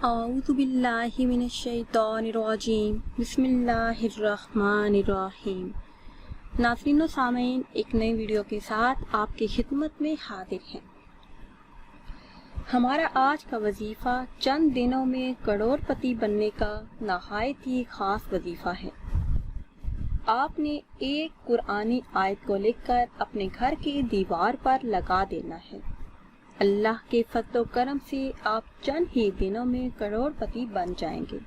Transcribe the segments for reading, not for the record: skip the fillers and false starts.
اعوذ باللہ من الشیطان الرجیم بسم اللہ الرحمن الرحیم۔ ناظرین و سامعین، ایک نئی ویڈیو کے ساتھ آپ کی خدمت میں حاضر ہیں۔ ہمارا آج کا وظیفہ چند دنوں میں کروڑ پتی بننے کا نہایت ہی خاص وظیفہ ہے۔ آپ نے ایک قرآنی آیت کو لکھ کر اپنے گھر کی دیوار پر لگا دینا ہے۔ اللہ کے فضل و کرم سے آپ چند ہی دنوں میں کروڑ پتی بن جائیں گے۔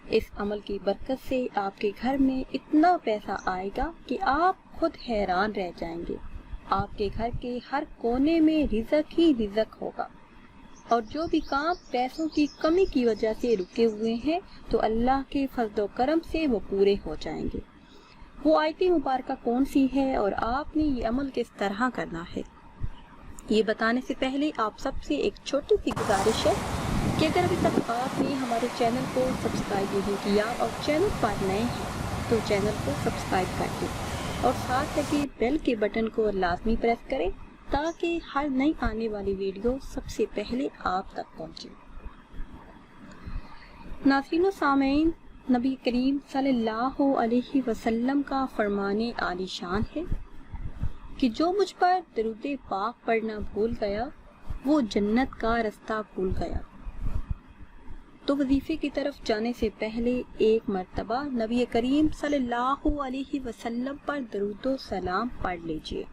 اس عمل کی برکت سے آپ کے گھر میں اتنا پیسہ آئے گا کہ آپ خود حیران رہ جائیں گے۔ آپ کے گھر کے ہر کونے میں رزق ہی رزق ہوگا، اور جو بھی کام پیسوں کی کمی کی وجہ سے رکے ہوئے ہیں تو اللہ کے فضل و کرم سے وہ پورے ہو جائیں گے۔ وہ آیت مبارکہ کون سی ہے اور آپ نے یہ عمل کس طرح کرنا ہے، یہ بتانے سے پہلے آپ سب سے ایک چھوٹی سی گزارش ہے کہ اگر ابھی تک آپ نے ہمارے چینل کو سبسکرائب نہیں کیا اور چینل پر نئے ہیں تو چینل کو سبسکرائب کر دیں اور ساتھ لگے بیل کے بٹن کو لازمی پریس کریں تاکہ ہر نئی آنے والی ویڈیو سب سے پہلے آپ تک پہنچے۔ ناظرین و سامعین، نبی کریم صلی اللہ علیہ وسلم کا فرمان عالی شان ہے کہ جو مجھ پر درود پاک پڑھنا بھول گیا وہ جنت کا رستہ بھول گیا۔ تو وظیفے کی طرف جانے سے پہلے ایک مرتبہ نبی کریم صلی اللہ علیہ وسلم پر درود و سلام پڑھ لیجئے۔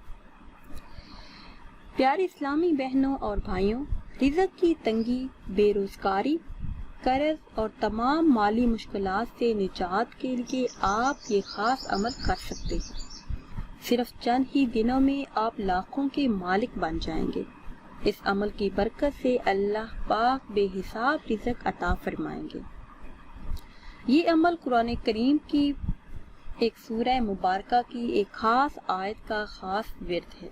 پیارے اسلامی بہنوں اور بھائیوں، رزق کی تنگی، بے روزگاری، قرض اور تمام مالی مشکلات سے نجات کے لیے آپ یہ خاص عمل کر سکتے ہیں۔ صرف چند ہی دنوں میں آپ لاکھوں کے مالک بن جائیں گے۔ اس عمل کی برکت سے اللہ پاک بے حساب رزق عطا فرمائیں گے۔ یہ عمل قرآن کریم کی ایک سورہ مبارکہ کی ایک خاص آیت کا خاص ورد ہے۔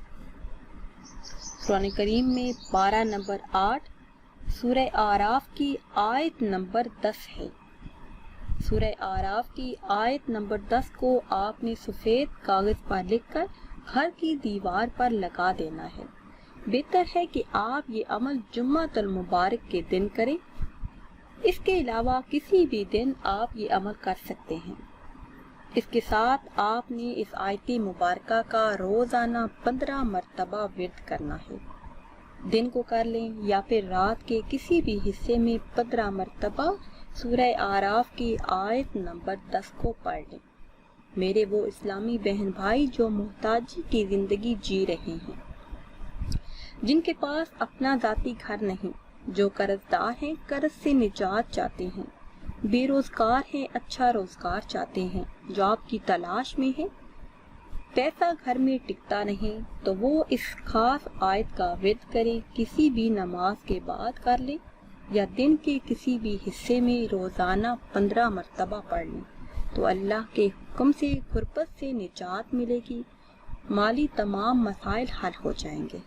قرآن کریم میں پارہ نمبر 8 سورہ اعراف کی آیت نمبر 10 ہے۔ سورہ اعراف کی آیت نمبر 10 کو آپ نے سفید کاغذ پر لکھ کر گھر کی دیوار پر لگا دینا ہے۔ بہتر ہے کہ آپ یہ عمل جمعۃ المبارک کے دن کریں۔ اس کے علاوہ کسی بھی دن آپ یہ عمل کر سکتے ہیں۔ اس کے ساتھ آپ نے اس آیت مبارکہ کا روزانہ 15 مرتبہ ورد کرنا ہے۔ دن کو کر لیں یا پھر رات کے کسی بھی حصے میں 15 مرتبہ سورہ اعراف کی آیت نمبر 10 کو پڑھ لیں۔ میرے وہ اسلامی بہن بھائی جو محتاجی کی زندگی جی رہے ہیں، جن کے پاس اپنا ذاتی گھر نہیں، جو قرض دار ہیں، قرض سے نجات چاہتے ہیں، بے روزگار ہیں، اچھا روزگار چاہتے ہیں، جاب کی تلاش میں ہیں، پیسہ گھر میں ٹکتا نہیں، تو وہ اس خاص آیت کا ورد کریں۔ کسی بھی نماز کے بعد کر لیں یا دن کے کسی بھی حصے میں روزانہ 15 مرتبہ پڑھ لیں تو اللہ کے حکم سے غربت سے نجات ملے گی، مالی تمام مسائل حل ہو جائیں گے۔